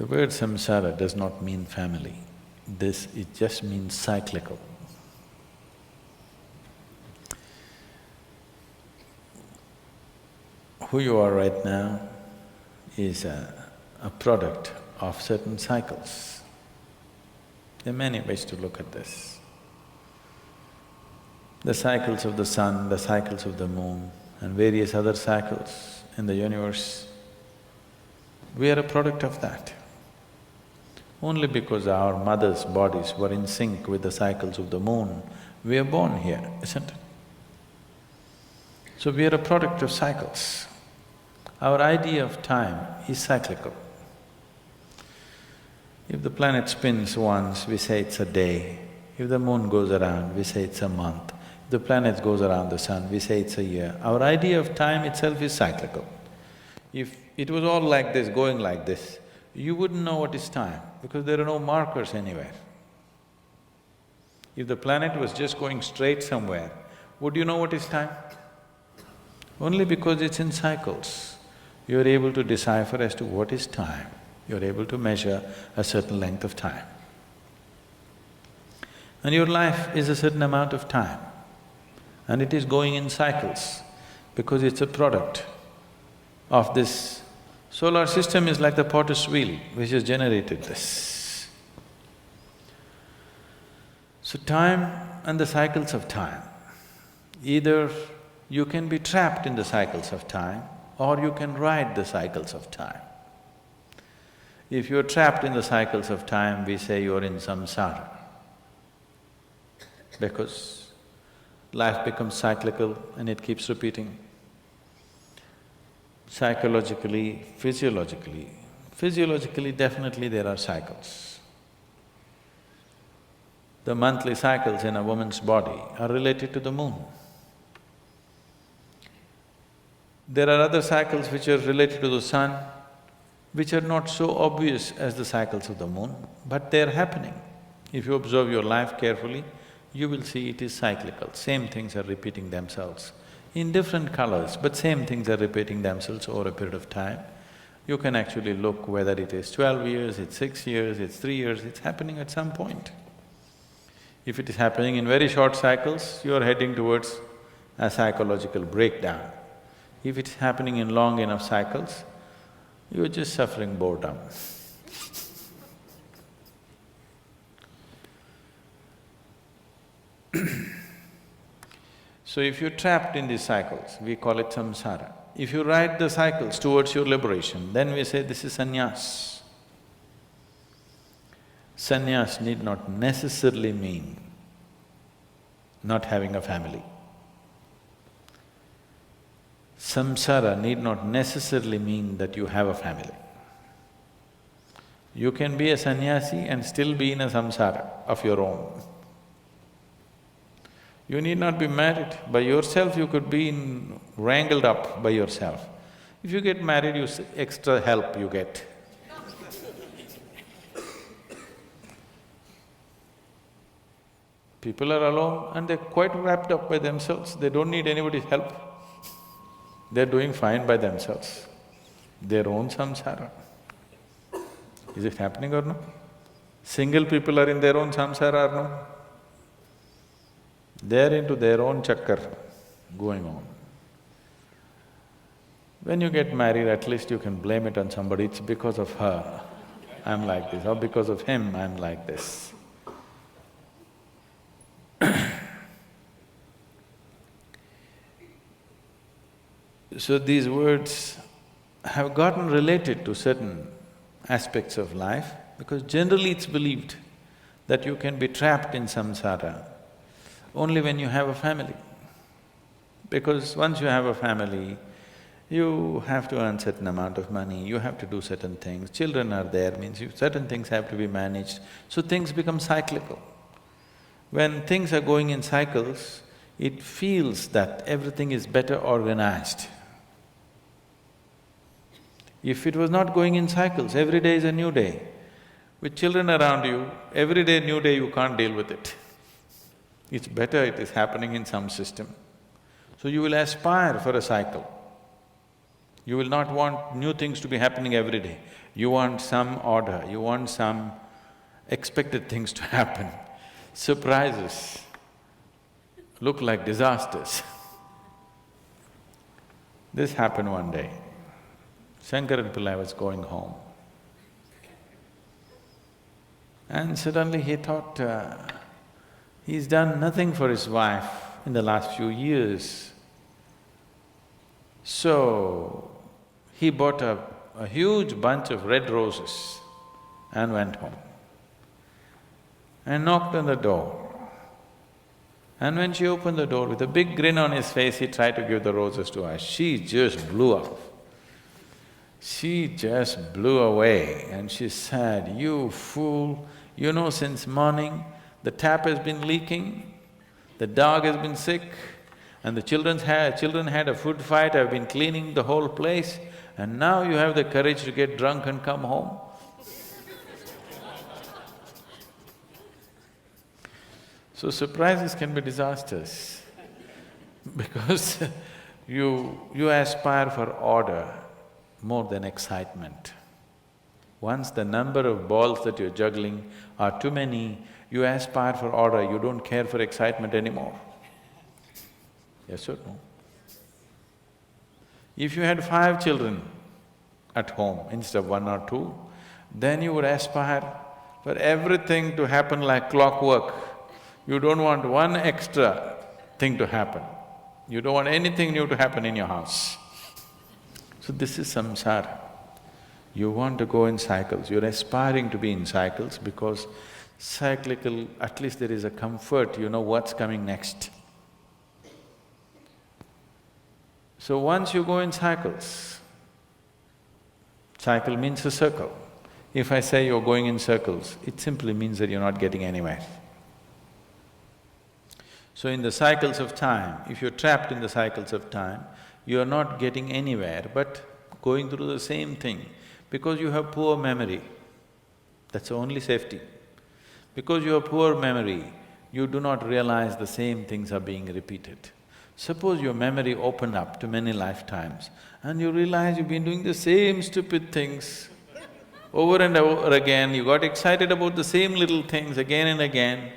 The word samsara does not mean family. It just means cyclical. Who you are right now is a product of certain cycles. There are many ways to look at this. The cycles of the sun, the cycles of the moon, and various other cycles in the universe, we are a product of that. Only because our mothers' bodies were in sync with the cycles of the moon, we are born here, isn't it? So we are a product of cycles. Our idea of time is cyclical. If the planet spins once, we say it's a day. If the moon goes around, we say it's a month. If the planet goes around the sun, we say it's a year. Our idea of time itself is cyclical. If it was all like this, going like this, you wouldn't know what is time because there are no markers anywhere. If the planet was just going straight somewhere, would you know what is time? Only because it's in cycles, you're able to decipher as to what is time. You're able to measure a certain length of time. And your life is a certain amount of time, and it is going in cycles because it's a product of this. Solar system is like the potter's wheel which has generated this. So time and the cycles of time, either you can be trapped in the cycles of time or you can ride the cycles of time. If you're trapped in the cycles of time, we say you're in samsara, because life becomes cyclical and it keeps repeating. Psychologically, physiologically definitely there are cycles. The monthly cycles in a woman's body are related to the moon. There are other cycles which are related to the sun, which are not so obvious as the cycles of the moon, but they're happening. If you observe your life carefully, you will see it is cyclical. Same things are repeating themselves in different colors, but same things are repeating themselves over a period of time. You can actually look whether it is 12 years, it's 6 years, it's 3 years, it's happening at some point. If it is happening in very short cycles, you are heading towards a psychological breakdown. If it's happening in long enough cycles, you're just suffering boredom. So if you're trapped in these cycles, we call it samsara. If you ride the cycles towards your liberation, then we say this is sanyas. Sanyas need not necessarily mean not having a family. Samsara need not necessarily mean that you have a family. You can be a sannyasi and still be in a samsara of your own. You need not be married. By yourself, you could be wrangled up by yourself. If you get married, extra help you get. People are alone and they're quite wrapped up by themselves, they don't need anybody's help. They're doing fine by themselves, their own samsara. Is it happening or no? Single people are in their own samsara or no? They're into their own chakkar going on. When you get married, at least you can blame it on somebody, it's because of her, I'm like this, or because of him, I'm like this. So these words have gotten related to certain aspects of life because generally it's believed that you can be trapped in samsara only when you have a family. Because once you have a family, you have to earn certain amount of money, you have to do certain things, children are there, means certain things have to be managed, so things become cyclical. When things are going in cycles, it feels that everything is better organized. If it was not going in cycles, every day is a new day. With children around you, every day new day, you can't deal with it. It's better it is happening in some system. So you will aspire for a cycle. You will not want new things to be happening every day. You want some order, you want some expected things to happen. Surprises look like disasters. This happened one day. Shankaran Pillai was going home. And suddenly he thought, he's done nothing for his wife in the last few years. So, he bought a huge bunch of red roses and went home and knocked on the door. And when she opened the door, with a big grin on his face, he tried to give the roses to her. She just blew up. She just blew away and she said, "You fool, you know since morning the tap has been leaking, the dog has been sick, and the children had a food fight, I've been cleaning the whole place, and now you have the courage to get drunk and come home?" So surprises can be disasters because you aspire for order more than excitement. Once the number of balls that you're juggling are too many, you aspire for order, you don't care for excitement anymore. Yes or no? If you had 5 children at home instead of 1 or 2, then you would aspire for everything to happen like clockwork. You don't want one extra thing to happen. You don't want anything new to happen in your house. So this is samsara. You want to go in cycles, you're aspiring to be in cycles because cyclical, at least there is a comfort, you know what's coming next. So once you go in cycles, cycle means a circle. If I say you're going in circles, it simply means that you're not getting anywhere. So in the cycles of time, if you're trapped in the cycles of time, you're not getting anywhere but going through the same thing because you have poor memory. That's the only safety. Because you have poor memory, you do not realize the same things are being repeated. Suppose your memory opened up to many lifetimes and you realize you've been doing the same stupid things over and over again, you got excited about the same little things again and again,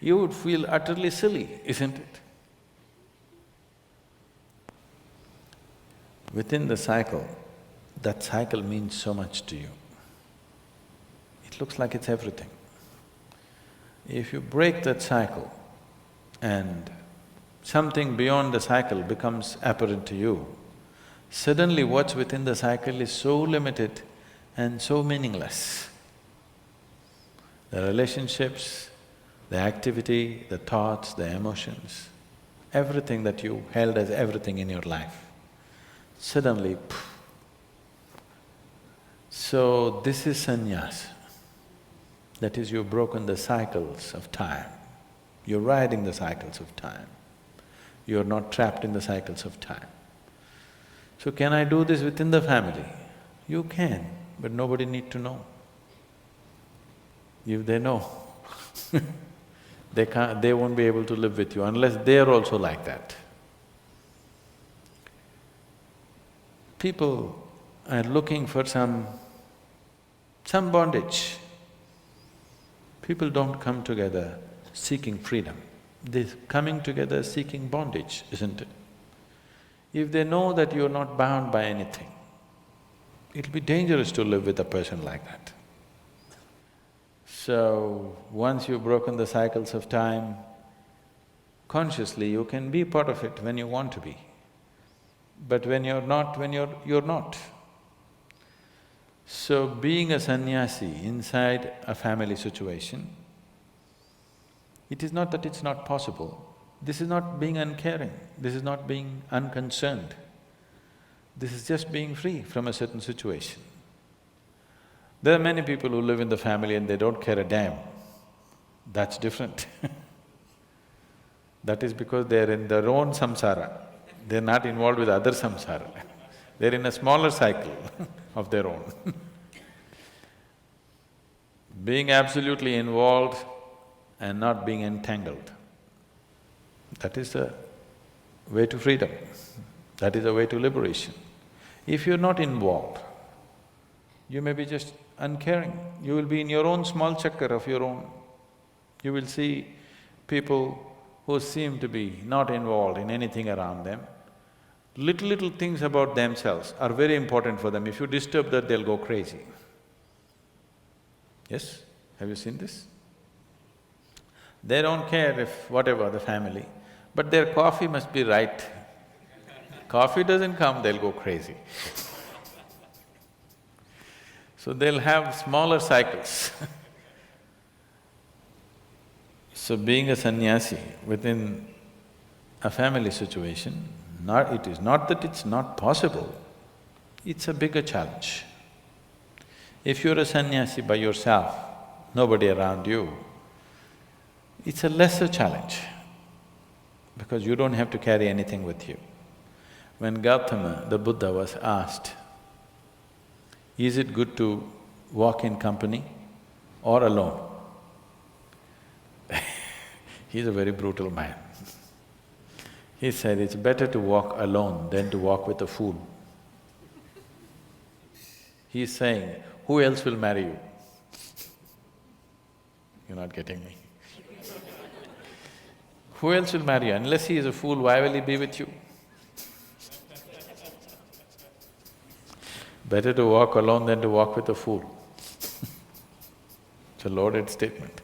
you would feel utterly silly, isn't it? Within the cycle, that cycle means so much to you. It looks like it's everything. If you break that cycle and something beyond the cycle becomes apparent to you, suddenly what's within the cycle is so limited and so meaningless. The relationships, the activity, the thoughts, the emotions, everything that you held as everything in your life, suddenly, poof. So this is sannyas. That is, you've broken the cycles of time. You're riding the cycles of time. You're not trapped in the cycles of time. So can I do this within the family? You can, but nobody need to know. If they know, they won't be able to live with you unless they're also like that. People are looking for some bondage. People don't come together seeking freedom, they're coming together seeking bondage, isn't it? If they know that you're not bound by anything, it'll be dangerous to live with a person like that. So, once you've broken the cycles of time, consciously you can be part of it when you want to be. But when you're not, you're not. So being a sannyasi inside a family situation, it is not that it's not possible. This is not being uncaring, this is not being unconcerned. This is just being free from a certain situation. There are many people who live in the family and they don't care a damn. That's different. That is because they're in their own samsara. They're not involved with other samsara. They're in a smaller cycle of their own. Being absolutely involved and not being entangled, that is the way to freedom. That is the way to liberation. If you're not involved, you may be just uncaring. You will be in your own small chakkar of your own. You will see people who seem to be not involved in anything around them. Little things about themselves are very important for them. If you disturb that, they'll go crazy. Yes? Have you seen this? They don't care if whatever the family, but their coffee must be right. Coffee doesn't come, they'll go crazy. So they'll have smaller cycles. So being a sannyasi within a family situation, it is not that it's not possible, it's a bigger challenge. If you're a sannyasi by yourself, nobody around you, it's a lesser challenge because you don't have to carry anything with you. When Gautama, the Buddha, was asked, is it good to walk in company or alone? He's a very brutal man. He said, it's better to walk alone than to walk with a fool. He's saying, who else will marry you? You're not getting me. Who else will marry you? Unless he is a fool, why will he be with you? Better to walk alone than to walk with a fool. It's a loaded statement.